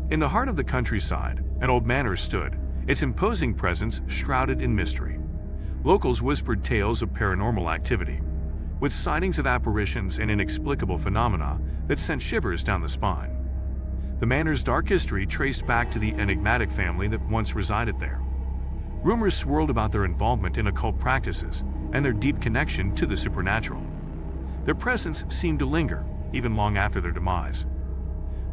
In the heart of the countryside, an old manor stood, its imposing presence shrouded in mystery. Locals whispered tales of paranormal activity, with sightings of apparitions and inexplicable phenomena that sent shivers down the spine. The manor's dark history traced back to the enigmatic family that once resided there. Rumors swirled about their involvement in occult practices and their deep connection to the supernatural. Their presence seemed to linger, even long after their demise.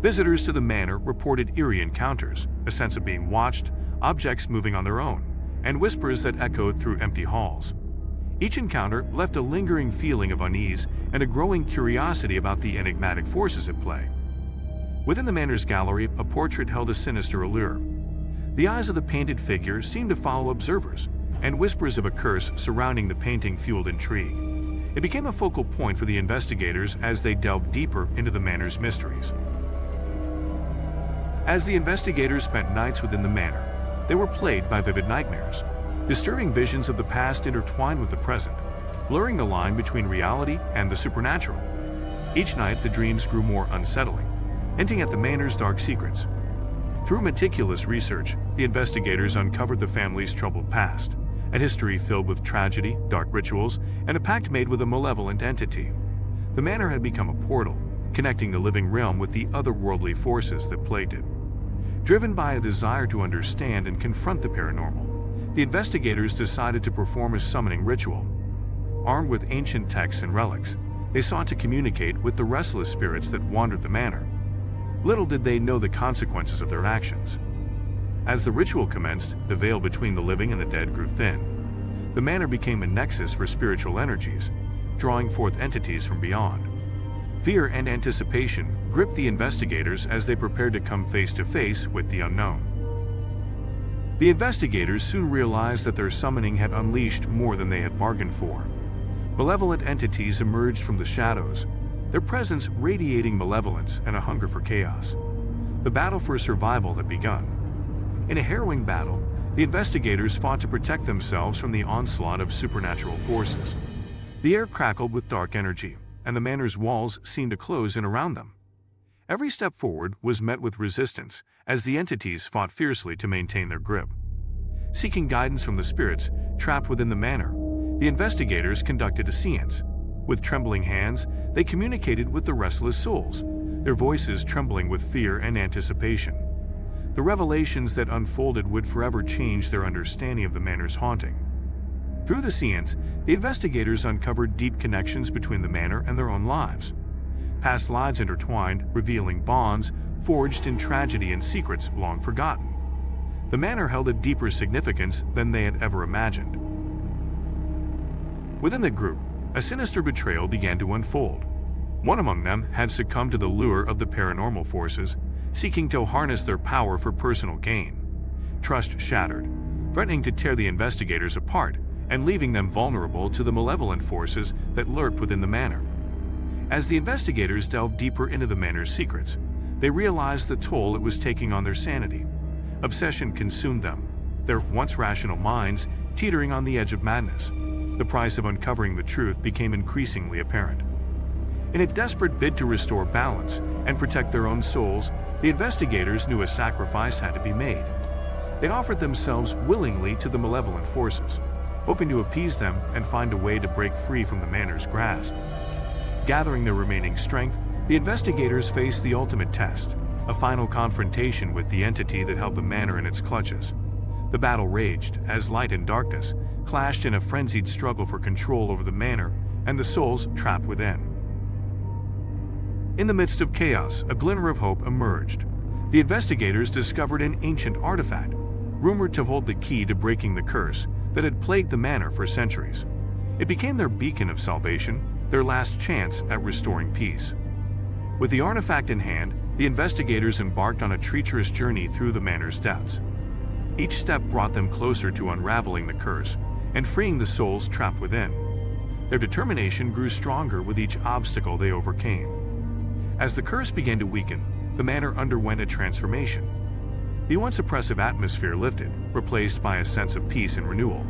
Visitors to the manor reported eerie encounters, a sense of being watched, objects moving on their own, and whispers that echoed through empty halls. Each encounter left a lingering feeling of unease and a growing curiosity about the enigmatic forces at play. Within the manor's gallery, a portrait held a sinister allure. The eyes of the painted figure seemed to follow observers, and whispers of a curse surrounding the painting fueled intrigue. It became a focal point for the investigators as they delved deeper into the manor's mysteries. As the investigators spent nights within the manor, they were plagued by vivid nightmares. Disturbing visions of the past intertwined with the present, blurring the line between reality and the supernatural. Each night, the dreams grew more unsettling, hinting at the manor's dark secrets. Through meticulous research, the investigators uncovered the family's troubled past, a history filled with tragedy, dark rituals, and a pact made with a malevolent entity. The manor had become a portal, connecting the living realm with the otherworldly forces that plagued it. Driven by a desire to understand and confront the paranormal, the investigators decided to perform a summoning ritual. Armed with ancient texts and relics, they sought to communicate with the restless spirits that wandered the manor. Little did they know the consequences of their actions. As the ritual commenced, the veil between the living and the dead grew thin. The manor became a nexus for spiritual energies, drawing forth entities from beyond. Fear and anticipation gripped the investigators as they prepared to come face to face with the unknown. The investigators soon realized that their summoning had unleashed more than they had bargained for. Malevolent entities emerged from the shadows, their presence radiating malevolence and a hunger for chaos. The battle for survival had begun. In a harrowing battle, the investigators fought to protect themselves from the onslaught of supernatural forces. The air crackled with dark energy, and the manor's walls seemed to close in around them. Every step forward was met with resistance as the entities fought fiercely to maintain their grip. Seeking guidance from the spirits trapped within the manor, the investigators conducted a seance. With trembling hands, they communicated with the restless souls, their voices trembling with fear and anticipation. The revelations that unfolded would forever change their understanding of the manor's haunting. Through the seance, the investigators uncovered deep connections between the manor and their own lives. Past lives intertwined, revealing bonds forged in tragedy and secrets long forgotten. The manor held a deeper significance than they had ever imagined. Within the group, a sinister betrayal began to unfold. One among them had succumbed to the lure of the paranormal forces, seeking to harness their power for personal gain. Trust shattered, threatening to tear the investigators apart and leaving them vulnerable to the malevolent forces that lurked within the manor. As the investigators delved deeper into the manor's secrets, they realized the toll it was taking on their sanity. Obsession consumed them, their once rational minds teetering on the edge of madness. The price of uncovering the truth became increasingly apparent. In a desperate bid to restore balance and protect their own souls, the investigators knew a sacrifice had to be made. They offered themselves willingly to the malevolent forces, hoping to appease them and find a way to break free from the manor's grasp. Gathering their remaining strength, the investigators faced the ultimate test, a final confrontation with the entity that held the manor in its clutches. The battle raged as light and darkness clashed in a frenzied struggle for control over the manor and the souls trapped within. In the midst of chaos, a glimmer of hope emerged. The investigators discovered an ancient artifact, rumored to hold the key to breaking the curse that had plagued the manor for centuries. It became their beacon of salvation, their last chance at restoring peace. With the artifact in hand, the investigators embarked on a treacherous journey through the manor's depths. Each step brought them closer to unraveling the curse and freeing the souls trapped within. Their determination grew stronger with each obstacle they overcame. As the curse began to weaken, the manor underwent a transformation. The once oppressive atmosphere lifted, replaced by a sense of peace and renewal.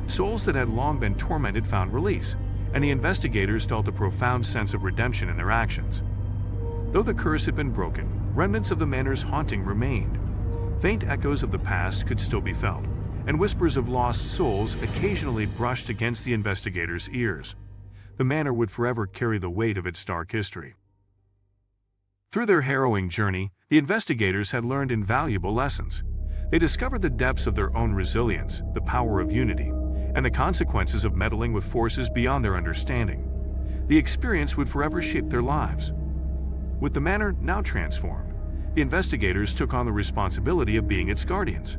Souls that had long been tormented found release, and the investigators felt a profound sense of redemption in their actions. Though the curse had been broken, remnants of the manor's haunting remained. Faint echoes of the past could still be felt, and whispers of lost souls occasionally brushed against the investigators' ears. The manor would forever carry the weight of its dark history. Through their harrowing journey, the investigators had learned invaluable lessons. They discovered the depths of their own resilience, the power of unity, and the consequences of meddling with forces beyond their understanding. The experience would forever shape their lives. With the manor now transformed, the investigators took on the responsibility of being its guardians.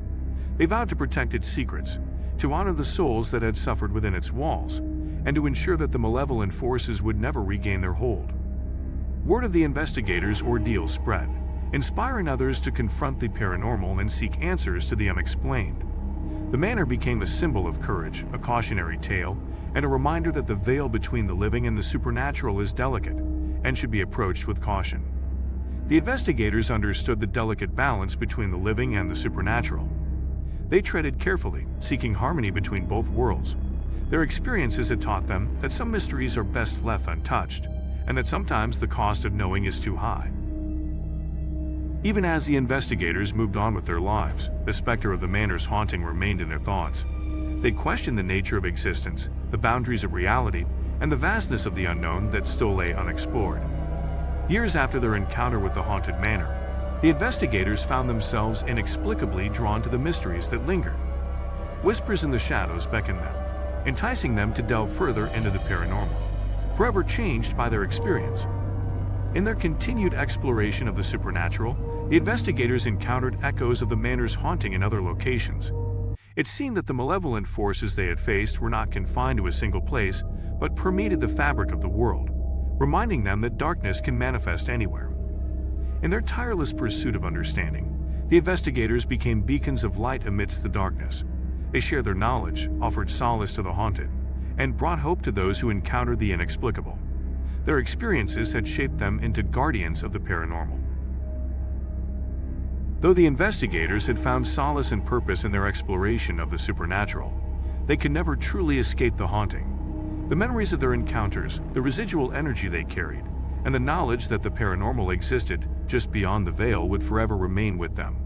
They vowed to protect its secrets, to honor the souls that had suffered within its walls, and to ensure that the malevolent forces would never regain their hold. Word of the investigators' ordeal spread, inspiring others to confront the paranormal and seek answers to the unexplained. The manor became a symbol of courage, a cautionary tale, and a reminder that the veil between the living and the supernatural is delicate and should be approached with caution. The investigators understood the delicate balance between the living and the supernatural. They treaded carefully, seeking harmony between both worlds. Their experiences had taught them that some mysteries are best left untouched, and that sometimes the cost of knowing is too high. Even as the investigators moved on with their lives, the specter of the manor's haunting remained in their thoughts. They questioned the nature of existence, the boundaries of reality, and the vastness of the unknown that still lay unexplored. Years after their encounter with the haunted manor, the investigators found themselves inexplicably drawn to the mysteries that lingered. Whispers in the shadows beckoned them, enticing them to delve further into the paranormal, forever changed by their experience. In their continued exploration of the supernatural, the investigators encountered echoes of the manor's haunting in other locations. It seemed that the malevolent forces they had faced were not confined to a single place, but permeated the fabric of the world, reminding them that darkness can manifest anywhere. In their tireless pursuit of understanding, the investigators became beacons of light amidst the darkness. They shared their knowledge, offered solace to the haunted, and brought hope to those who encountered the inexplicable. Their experiences had shaped them into guardians of the paranormal. Though the investigators had found solace and purpose in their exploration of the supernatural, they could never truly escape the haunting. The memories of their encounters, the residual energy they carried, and the knowledge that the paranormal existed just beyond the veil would forever remain with them.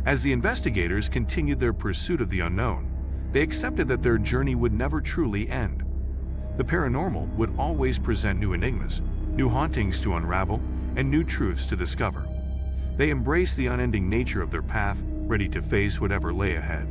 As the investigators continued their pursuit of the unknown, they accepted that their journey would never truly end. The paranormal would always present new enigmas, new hauntings to unravel, and new truths to discover. They embraced the unending nature of their path, ready to face whatever lay ahead.